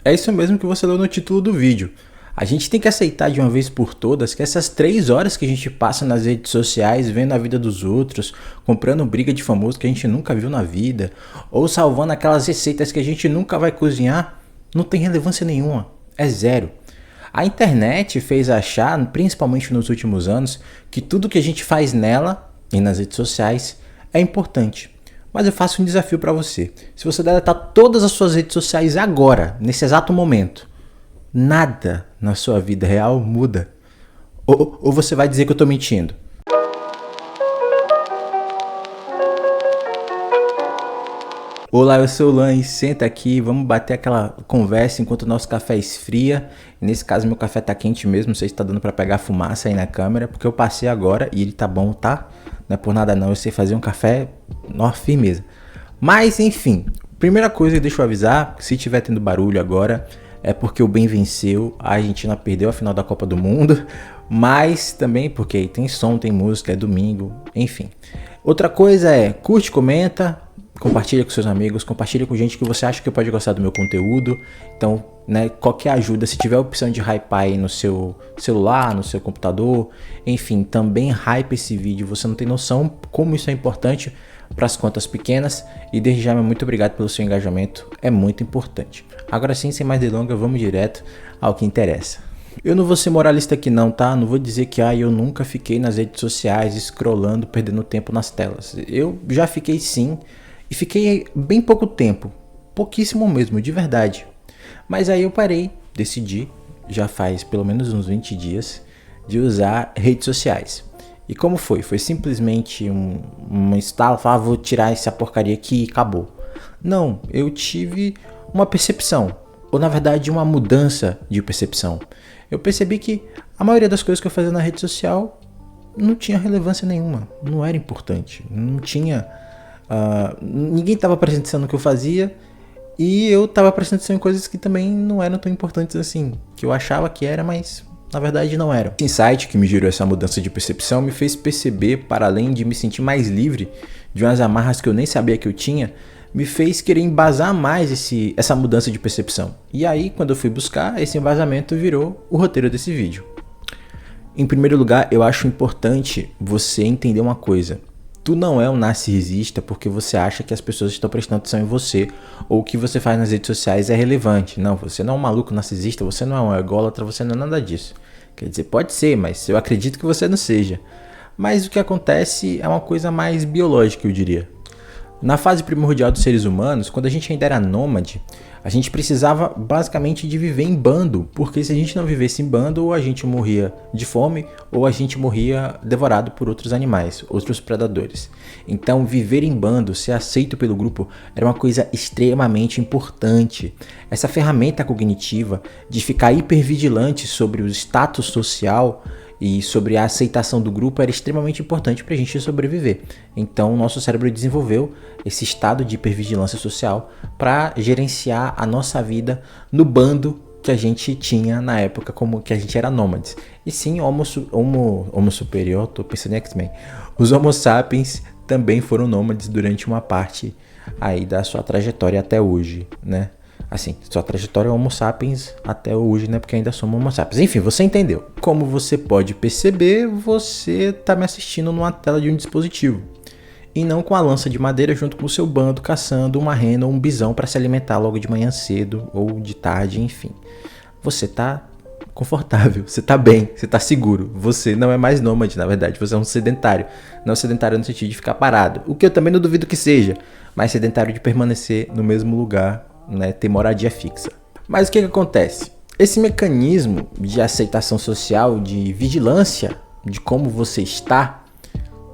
É isso mesmo que você leu no título do vídeo. A gente tem que aceitar de uma vez por todas que essas 3 horas que a gente passa nas redes sociais vendo a vida dos outros, comprando briga de famoso que a gente nunca viu na vida, ou salvando aquelas receitas que a gente nunca vai cozinhar, não tem relevância nenhuma. É zero. A internet fez achar, principalmente nos últimos anos, que tudo que a gente faz nela e nas redes sociais é importante. Mas eu faço um desafio para você. Se você deletar todas as suas redes sociais agora, nesse exato momento, nada na sua vida real muda. Ou você vai dizer que eu tô mentindo? Olá, eu sou o Lan e senta aqui, vamos bater aquela conversa enquanto o nosso café esfria. Nesse caso meu café tá quente mesmo, não sei se tá dando pra pegar fumaça aí na câmera, porque eu passei agora e ele tá bom, tá? Não é por nada não, eu sei fazer um café, nó, firmeza. Mas enfim, primeira coisa que deixa eu avisar, se tiver tendo barulho agora, é porque o bem venceu, a Argentina perdeu a final da Copa do Mundo, mas também porque tem som, tem música, é domingo, enfim. Outra coisa é, curte, comenta, compartilha com seus amigos, compartilha com gente que você acha que pode gostar do meu conteúdo. Então, né, qualquer ajuda, se tiver a opção de hypar aí no seu celular, no seu computador, enfim, também hype esse vídeo. Você não tem noção como isso é importante para as contas pequenas. E desde já, muito obrigado pelo seu engajamento, é muito importante. Agora sim, sem mais delongas, vamos direto ao que interessa. Eu não vou ser moralista aqui não, tá? Não vou dizer que eu nunca fiquei nas redes sociais scrollando, perdendo tempo nas telas. Eu já fiquei sim. E fiquei bem pouco tempo, pouquíssimo mesmo, de verdade. Mas aí eu parei, decidi, já faz pelo menos uns 20 dias, de usar redes sociais. E como foi? Foi simplesmente um estalo, vou tirar essa porcaria aqui e acabou. Não, eu tive uma percepção, ou na verdade uma mudança de percepção. Eu percebi que a maioria das coisas que eu fazia na rede social não tinha relevância nenhuma, não era importante, não tinha... ninguém estava prestando atenção no que eu fazia e eu estava prestando atenção em coisas que também não eram tão importantes assim, que eu achava que era, mas na verdade não eram. Esse insight que me gerou essa mudança de percepção me fez perceber, para além de me sentir mais livre de umas amarras que eu nem sabia que eu tinha, me fez querer embasar mais essa mudança de percepção. E aí, quando eu fui buscar, esse embasamento virou o roteiro desse vídeo. Em primeiro lugar, eu acho importante você entender uma coisa. Tu não é um narcisista porque você acha que as pessoas estão prestando atenção em você ou o que você faz nas redes sociais é relevante. Não, você não é um maluco narcisista, você não é um ególatra, você não é nada disso. Quer dizer, pode ser, mas eu acredito que você não seja. Mas o que acontece é uma coisa mais biológica, eu diria. Na fase primordial dos seres humanos, quando a gente ainda era nômade, a gente precisava basicamente de viver em bando, porque se a gente não vivesse em bando, ou a gente morria de fome, ou a gente morria devorado por outros animais, outros predadores. Então, viver em bando, ser aceito pelo grupo, era uma coisa extremamente importante. Essa ferramenta cognitiva de ficar hipervigilante sobre o status social e sobre a aceitação do grupo era extremamente importante para a gente sobreviver. Então, o nosso cérebro desenvolveu esse estado de hipervigilância social para gerenciar a nossa vida no bando que a gente tinha na época, como que a gente era nômades. E sim, homo superior, tô pensando em X-Men. Os Homo sapiens também foram nômades durante uma parte aí da sua trajetória até hoje, né? Assim, sua trajetória é Homo sapiens até hoje, né? Porque ainda somos Homo sapiens. Enfim, você entendeu. Como você pode perceber, você tá me assistindo numa tela de um dispositivo. E não com a lança de madeira junto com o seu bando caçando uma rena ou um bisão para se alimentar logo de manhã cedo ou de tarde, enfim. Você tá confortável, você tá bem, você tá seguro. Você não é mais nômade, na verdade. Você é um sedentário. Não sedentário no sentido de ficar parado. O que eu também não duvido que seja. Mas sedentário de permanecer no mesmo lugar, né, ter moradia fixa. Mas o que acontece? Esse mecanismo de aceitação social, de vigilância de como você está,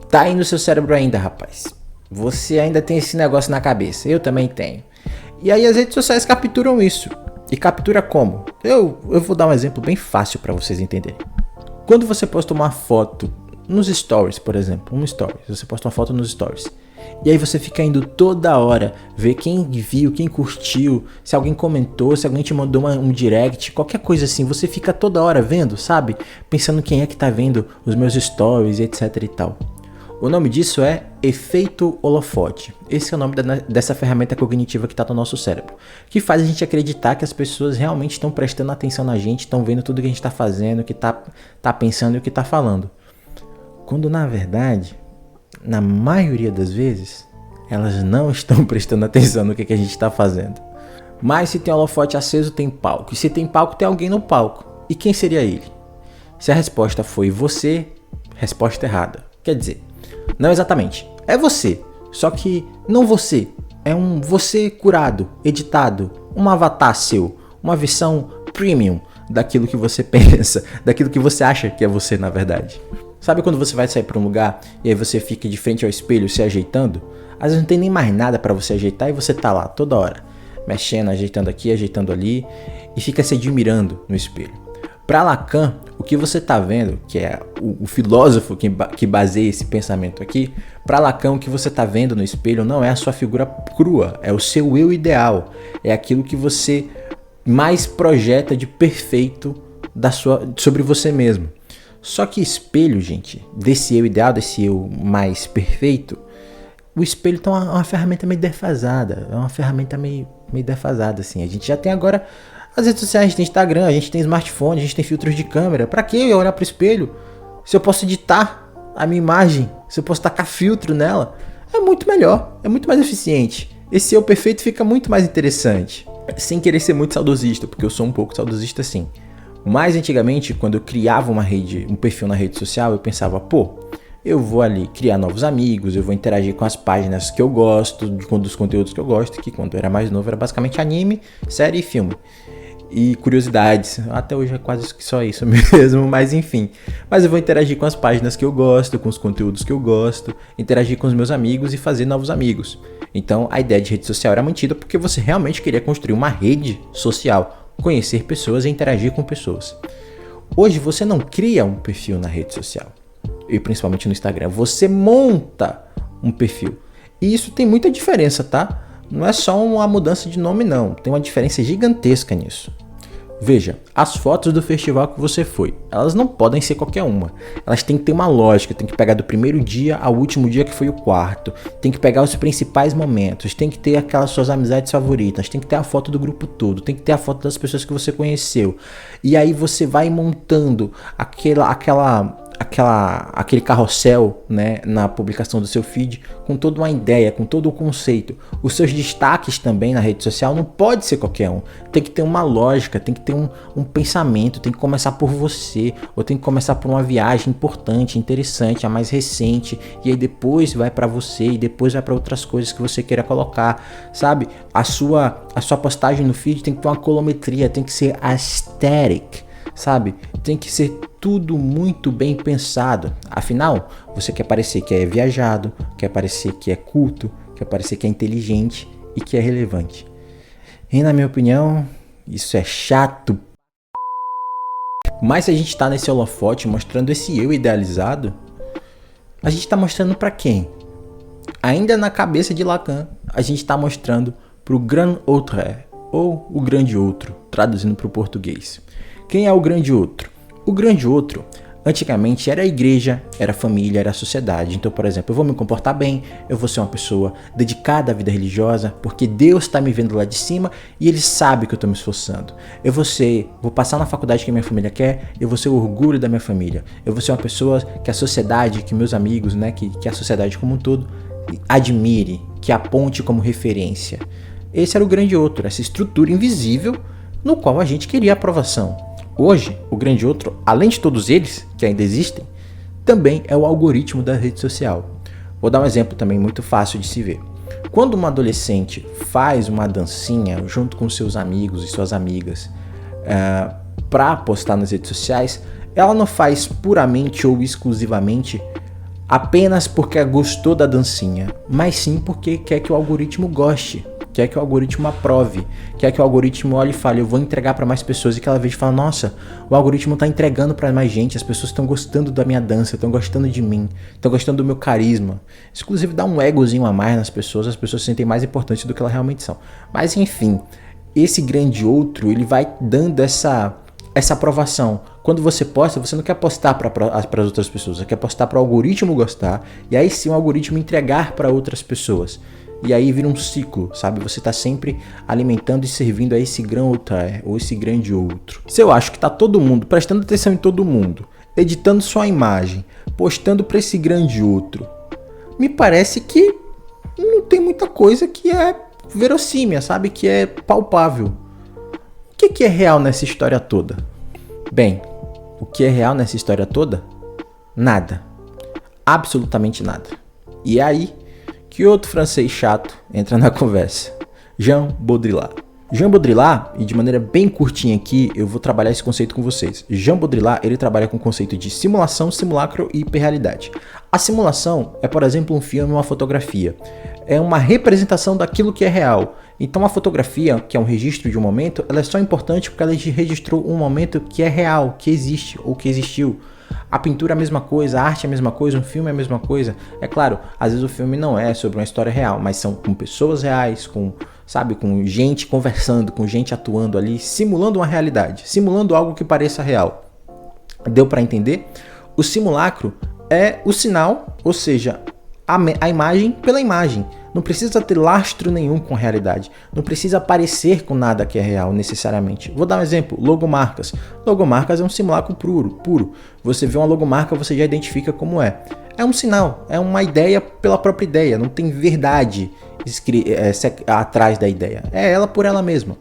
tá aí no seu cérebro ainda, rapaz. Você ainda tem esse negócio na cabeça, eu também tenho. E aí as redes sociais capturam isso. E captura como? Eu vou dar um exemplo bem fácil para vocês entenderem. Quando você posta uma foto nos stories, por exemplo, você posta uma foto nos stories. E aí você fica indo toda hora ver quem viu, quem curtiu, se alguém comentou, se alguém te mandou um direct, qualquer coisa assim. Você fica toda hora vendo, sabe? Pensando quem é que tá vendo os meus stories, etc e tal. O nome disso é efeito holofote. Esse é o nome dessa ferramenta cognitiva que está no nosso cérebro, que faz a gente acreditar que as pessoas realmente estão prestando atenção na gente, estão vendo tudo que a gente está fazendo, o que tá pensando e o que está falando. Quando na verdade, na maioria das vezes, elas não estão prestando atenção no que a gente está fazendo. Mas se tem holofote aceso, tem palco. E se tem palco, tem alguém no palco. E quem seria ele? Se a resposta foi você, resposta errada. Quer dizer, não exatamente. É você. Só que não você. É um você curado, editado. Um avatar seu. Uma versão premium daquilo que você pensa. Daquilo que você acha que é você, na verdade. Sabe quando você vai sair para um lugar e aí você fica de frente ao espelho se ajeitando? Às vezes não tem nem mais nada para você ajeitar e você tá lá toda hora. Mexendo, ajeitando aqui, ajeitando ali. E fica se admirando no espelho. Para Lacan, o que você está vendo, que é o filósofo que baseia esse pensamento aqui, para Lacan o que você está vendo no espelho não é a sua figura crua, é o seu eu ideal, é aquilo que você mais projeta de perfeito sobre você mesmo. Só que espelho, gente, desse eu ideal, desse eu mais perfeito, o espelho tá uma ferramenta meio defasada, é uma ferramenta meio defasada, assim. A gente já tem agora as redes sociais, a gente tem Instagram, a gente tem smartphone, a gente tem filtros de câmera. Pra que eu olhar pro espelho? Se eu posso editar a minha imagem, se eu posso tacar filtro nela, é muito melhor, é muito mais eficiente. Esse eu perfeito fica muito mais interessante. Sem querer ser muito saudosista, porque eu sou um pouco saudosista sim. Mas antigamente, quando eu criava um perfil na rede social, eu pensava, eu vou ali criar novos amigos, eu vou interagir com as páginas que eu gosto, dos conteúdos que eu gosto, que quando eu era mais novo era basicamente anime, série e filme. E curiosidades, até hoje é quase só isso mesmo, mas enfim. Mas eu vou interagir com as páginas que eu gosto, com os conteúdos que eu gosto, interagir com os meus amigos e fazer novos amigos. Então a ideia de rede social era mantida porque você realmente queria construir uma rede social, conhecer pessoas e interagir com pessoas. Hoje você não cria um perfil na rede social, e principalmente no Instagram, você monta um perfil. E isso tem muita diferença, tá? Não é só uma mudança de nome não, tem uma diferença gigantesca nisso. Veja, as fotos do festival que você foi, elas não podem ser qualquer uma. Elas têm que ter uma lógica, tem que pegar do primeiro dia ao último dia que foi o quarto. Tem que pegar os principais momentos, tem que ter aquelas suas amizades favoritas, tem que ter a foto do grupo todo, tem que ter a foto das pessoas que você conheceu. E aí você vai montando aquele carrossel, né, na publicação do seu feed, com toda uma ideia, com todo o conceito. Os seus destaques também na rede social não pode ser qualquer um. Tem que ter uma lógica, tem que ter um pensamento, tem que começar por você, ou tem que começar por uma viagem importante, interessante, a mais recente, e aí depois vai para você, e depois vai para outras coisas que você queira colocar, sabe? A sua postagem no feed tem que ter uma colometria, tem que ser aesthetic, sabe? Tem que ser tudo muito bem pensado. Afinal, você quer parecer que é viajado, quer parecer que é culto, quer parecer que é inteligente e que é relevante. E na minha opinião, isso é chato. Mas se a gente está nesse holofote mostrando esse eu idealizado, a gente está mostrando para quem? Ainda na cabeça de Lacan, a gente está mostrando para o grand autre, ou o grande outro, traduzindo para o português. Quem é o grande outro? O grande outro, antigamente, era a igreja, era a família, era a sociedade. Então, por exemplo, eu vou me comportar bem, eu vou ser uma pessoa dedicada à vida religiosa, porque Deus está me vendo lá de cima e Ele sabe que eu estou me esforçando. Vou passar na faculdade que a minha família quer, eu vou ser o orgulho da minha família. Eu vou ser uma pessoa que a sociedade, que meus amigos, né, que a sociedade como um todo admire, que aponte como referência. Esse era o grande outro, essa estrutura invisível no qual a gente queria aprovação. Hoje, o grande outro, além de todos eles, que ainda existem, também é o algoritmo da rede social. Vou dar um exemplo também muito fácil de se ver. Quando uma adolescente faz uma dancinha junto com seus amigos e suas amigas para postar nas redes sociais, ela não faz puramente ou exclusivamente apenas porque gostou da dancinha, mas sim porque quer que o algoritmo goste. Quer que o algoritmo aprove, quer que o algoritmo olhe e fale, eu vou entregar para mais pessoas, e que ela veja e fala, nossa, o algoritmo está entregando para mais gente, as pessoas estão gostando da minha dança, estão gostando de mim, estão gostando do meu carisma. Isso, inclusive, dá um egozinho a mais nas pessoas, as pessoas se sentem mais importantes do que elas realmente são. Mas enfim, esse grande outro, ele vai dando essa essa aprovação. Quando você posta, você não quer postar para as outras pessoas, você quer postar para o algoritmo gostar, e aí sim o algoritmo entregar para outras pessoas. E aí vira um ciclo, sabe? Você tá sempre alimentando e servindo a esse grão ou esse grande outro. Se eu acho que tá todo mundo prestando atenção em todo mundo, editando sua imagem, postando para esse grande outro, me parece que não tem muita coisa que é verossímil, sabe? Que é palpável. O que é real nessa história toda? Bem, o que é real nessa história toda? Nada. Absolutamente nada. E é aí que outro francês chato entra na conversa. Jean Baudrillard. Jean Baudrillard, e de maneira bem curtinha aqui, eu vou trabalhar esse conceito com vocês. Jean Baudrillard, ele trabalha com o conceito de simulação, simulacro e hiperrealidade. A simulação é, por exemplo, um filme ou uma fotografia. É uma representação daquilo que é real. Então a fotografia, que é um registro de um momento, ela é só importante porque ela registrou um momento que é real, que existe ou que existiu. A pintura é a mesma coisa, a arte é a mesma coisa, um filme é a mesma coisa. É claro, às vezes o filme não é sobre uma história real, mas são com pessoas reais, com gente conversando, com gente atuando ali, simulando uma realidade, simulando algo que pareça real. Deu para entender? O simulacro é o sinal, ou seja, a imagem pela imagem. Não precisa ter lastro nenhum com a realidade. Não precisa parecer com nada que é real, necessariamente. Vou dar um exemplo. Logomarcas. Logomarcas é um simulacro puro. Você vê uma logomarca, você já identifica como é. É um sinal, é uma ideia pela própria ideia. Não tem verdade atrás da ideia. É ela por ela mesma.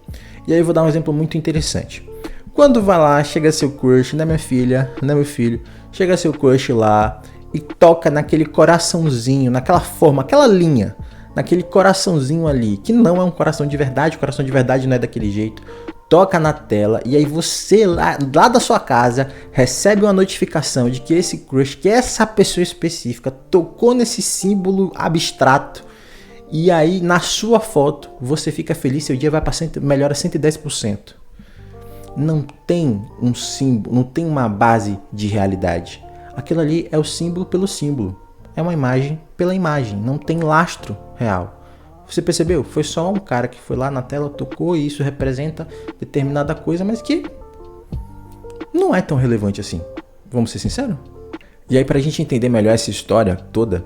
E aí eu vou dar um exemplo muito interessante. Quando vai lá, chega seu crush, né minha filha, né meu filho, chega seu crush lá e toca naquele coraçãozinho, naquela forma, aquela linha, naquele coraçãozinho ali, que não é um coração de verdade, o coração de verdade não é daquele jeito, toca na tela e aí você lá da sua casa recebe uma notificação de que esse crush, que essa pessoa específica tocou nesse símbolo abstrato e aí na sua foto você fica feliz, seu dia vai para melhora 110%. Não tem um símbolo, não tem uma base de realidade. Aquilo ali é o símbolo pelo símbolo. É uma imagem pela imagem. Não tem lastro real. Você percebeu? Foi só um cara que foi lá na tela, tocou e isso representa determinada coisa, mas que não é tão relevante assim. Vamos ser sinceros? E aí, pra gente entender melhor essa história toda,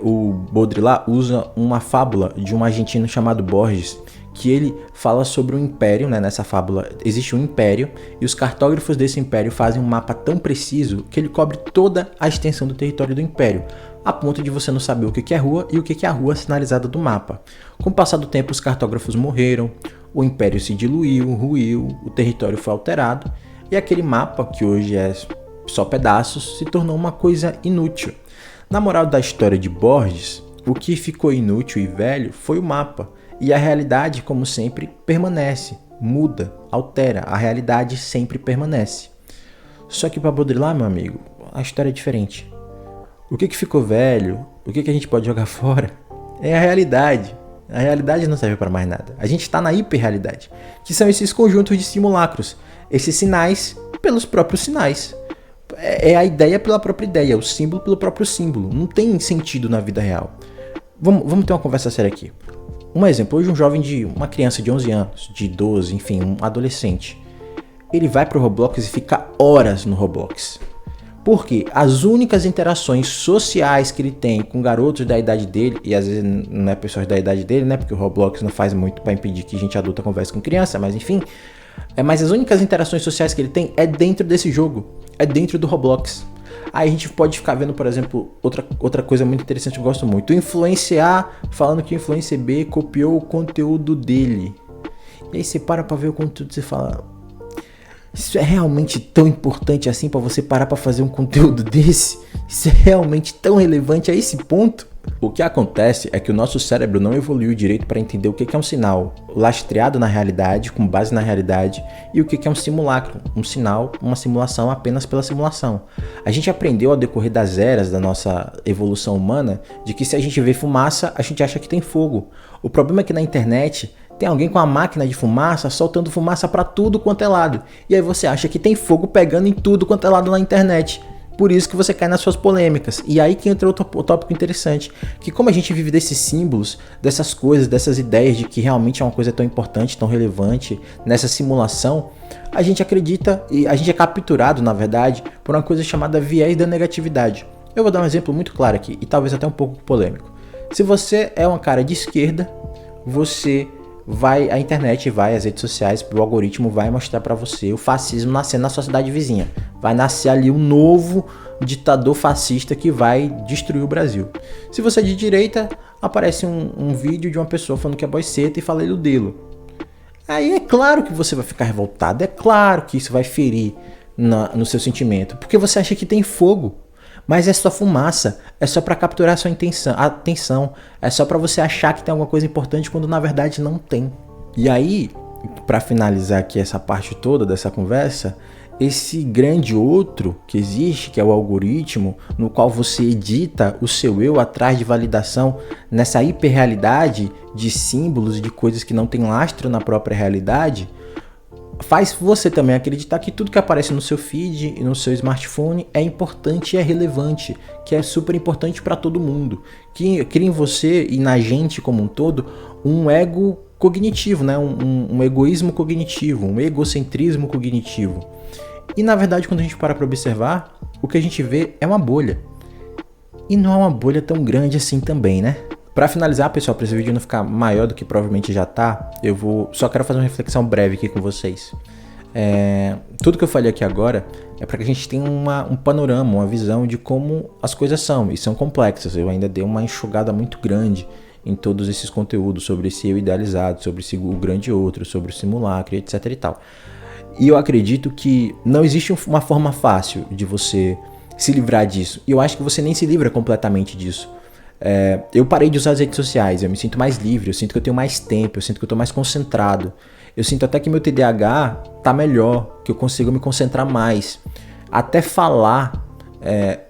o Baudrillard usa uma fábula de um argentino chamado Borges, que ele fala sobre um império, né? Nessa fábula existe um império e os cartógrafos desse império fazem um mapa tão preciso que ele cobre toda a extensão do território do império, a ponto de você não saber o que é rua e o que é a rua sinalizada do mapa. Com o passar do tempo, os cartógrafos morreram, o império se diluiu, ruiu, o território foi alterado e aquele mapa, que hoje é só pedaços, se tornou uma coisa inútil. Na moral da história de Borges, o que ficou inútil e velho foi o mapa. E a realidade, como sempre, permanece, muda, altera. A realidade sempre permanece. Só que para Baudrillard, meu amigo, a história é diferente. O que ficou velho, o que a gente pode jogar fora, é a realidade. A realidade não serve para mais nada. A gente está na hiperrealidade, que são esses conjuntos de simulacros. Esses sinais pelos próprios sinais. É a ideia pela própria ideia, o símbolo pelo próprio símbolo. Não tem sentido na vida real. Vamos ter uma conversa séria aqui. Um exemplo, hoje uma criança de 11 anos, de 12, enfim, um adolescente, ele vai pro Roblox e fica horas no Roblox. Porque as únicas interações sociais que ele tem com garotos da idade dele, e às vezes não é pessoas da idade dele, né, porque o Roblox não faz muito para impedir que gente adulta converse com criança, mas enfim, mas as únicas interações sociais que ele tem é dentro desse jogo, é dentro do Roblox. Aí a gente pode ficar vendo, por exemplo, outra coisa muito interessante que eu gosto muito. O influenciar, falando que o influencer B copiou o conteúdo dele. E aí você para pra ver o conteúdo e você fala... Isso é realmente tão importante assim pra você parar pra fazer um conteúdo desse? Isso é realmente tão relevante a esse ponto? O que acontece é que o nosso cérebro não evoluiu direito para entender o que é um sinal lastreado na realidade, com base na realidade, e o que é um simulacro, um sinal, uma simulação apenas pela simulação. A gente aprendeu ao decorrer das eras da nossa evolução humana de que se a gente vê fumaça, a gente acha que tem fogo. O problema é que na internet tem alguém com a máquina de fumaça soltando fumaça para tudo quanto é lado, e aí você acha que tem fogo pegando em tudo quanto é lado na internet. por isso que você cai nas suas polêmicas. E aí que entra outro tópico interessante, que como a gente vive desses símbolos, dessas coisas, dessas ideias de que realmente é uma coisa tão importante, tão relevante, nessa simulação, a gente acredita e a gente é capturado, na verdade, por uma coisa chamada viés da negatividade. Eu vou dar um exemplo muito claro aqui, e talvez até um pouco polêmico. Se você é um cara de esquerda, a internet vai, as redes sociais, o algoritmo vai mostrar pra você o fascismo nascendo na sua cidade vizinha. Vai nascer ali um novo ditador fascista que vai destruir o Brasil. Se você é de direita, aparece um vídeo de uma pessoa falando que é boiceta e fala ele o delo. Aí é claro que você vai ficar revoltado, é claro que isso vai ferir no seu sentimento, porque você acha que tem fogo. Mas é só fumaça, é só para capturar sua atenção, é só para você achar que tem alguma coisa importante quando na verdade não tem. E aí, para finalizar aqui essa parte toda dessa conversa, esse grande outro que existe, que é o algoritmo, no qual você edita o seu eu atrás de validação nessa hiperrealidade de símbolos e de coisas que não tem lastro na própria realidade, faz você também acreditar que tudo que aparece no seu feed e no seu smartphone é importante e é relevante, que é super importante para todo mundo, que cria em você e na gente como um todo um ego cognitivo, né? um egoísmo cognitivo, um egocentrismo cognitivo. E na verdade, quando a gente para observar, o que a gente vê é uma bolha. E não é uma bolha tão grande assim também, né? Para finalizar, pessoal, para esse vídeo não ficar maior do que provavelmente já tá, só quero fazer uma reflexão breve aqui com vocês. Tudo que eu falei aqui agora é para que a gente tenha um panorama, uma visão de como as coisas são, e são complexas. Eu ainda dei uma enxugada muito grande em todos esses conteúdos, sobre esse eu idealizado, sobre o grande outro, sobre o simulacro, etc e tal. E eu acredito que não existe uma forma fácil de você se livrar disso, e eu acho que você nem se livra completamente disso. Eu parei de usar as redes sociais, eu me sinto mais livre, eu sinto que eu tenho mais tempo, eu sinto que eu estou mais concentrado. Eu sinto até que meu TDAH tá melhor, que eu consigo me concentrar mais. Até falar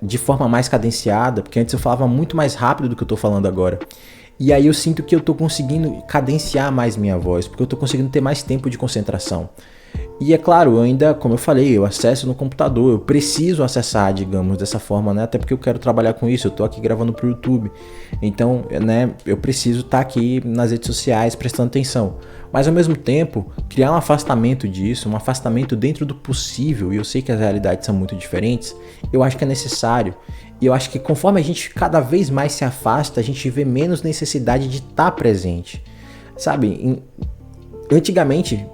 de forma mais cadenciada, porque antes eu falava muito mais rápido do que eu estou falando agora. E aí eu sinto que eu estou conseguindo cadenciar mais minha voz, porque eu estou conseguindo ter mais tempo de concentração. E é claro, eu ainda, como eu falei, eu acesso no computador, eu preciso acessar, digamos, dessa forma, né? Até porque eu quero trabalhar com isso, eu tô aqui gravando pro YouTube. Então, né, eu preciso estar aqui nas redes sociais prestando atenção. Mas ao mesmo tempo, criar um afastamento disso, um afastamento dentro do possível, e eu sei que as realidades são muito diferentes, eu acho que é necessário. E eu acho que conforme a gente cada vez mais se afasta, a gente vê menos necessidade de estar presente. Sabe, antigamente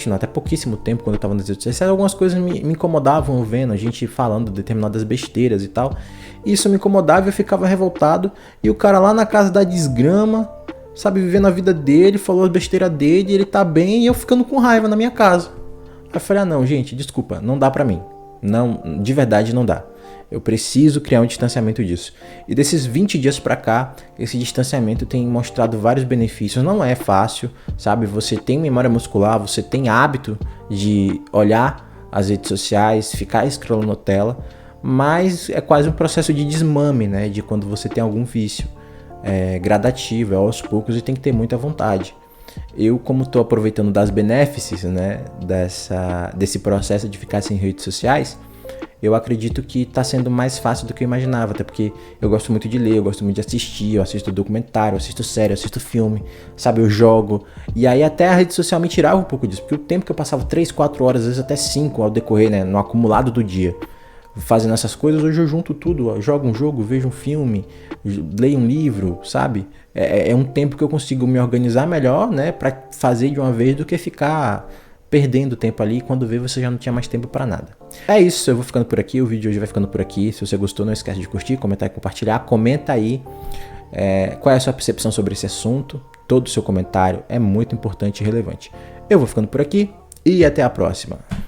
não, até pouquíssimo tempo, quando eu tava nas redes sociais, algumas coisas me incomodavam vendo a gente falando determinadas besteiras e tal. E isso me incomodava e eu ficava revoltado. E o cara lá na casa da desgrama, sabe, vivendo a vida dele, falou a besteira dele, ele tá bem, e eu ficando com raiva na minha casa. Aí eu falei, não, gente, desculpa, não dá pra mim. Não, de verdade não dá. Eu preciso criar um distanciamento disso. E desses 20 dias pra cá, esse distanciamento tem mostrado vários benefícios. Não é fácil, sabe? Você tem memória muscular, você tem hábito de olhar as redes sociais, ficar scrollando tela, mas é quase um processo de desmame, né? De quando você tem algum vício. É gradativo, é aos poucos e tem que ter muita vontade. Eu, como estou aproveitando das benefícios, né, desse processo de ficar sem redes sociais, eu acredito que está sendo mais fácil do que eu imaginava, até porque eu gosto muito de ler, eu gosto muito de assistir, eu assisto documentário, eu assisto série, eu assisto filme, sabe, eu jogo, e aí até a rede social me tirava um pouco disso, porque o tempo que eu passava 3, 4 horas, às vezes até 5 ao decorrer, né, no acumulado do dia, fazendo essas coisas, hoje eu junto tudo, eu jogo um jogo, vejo um filme, leio um livro, sabe, é um tempo que eu consigo me organizar melhor, né, para fazer de uma vez do que ficar perdendo tempo ali, e quando vê você já não tinha mais tempo para nada. É isso, eu vou ficando por aqui, o vídeo de hoje vai ficando por aqui. Se você gostou, não esquece de curtir, comentar e compartilhar. Comenta aí qual é a sua percepção sobre esse assunto. Todo o seu comentário é muito importante e relevante. Eu vou ficando por aqui e até a próxima.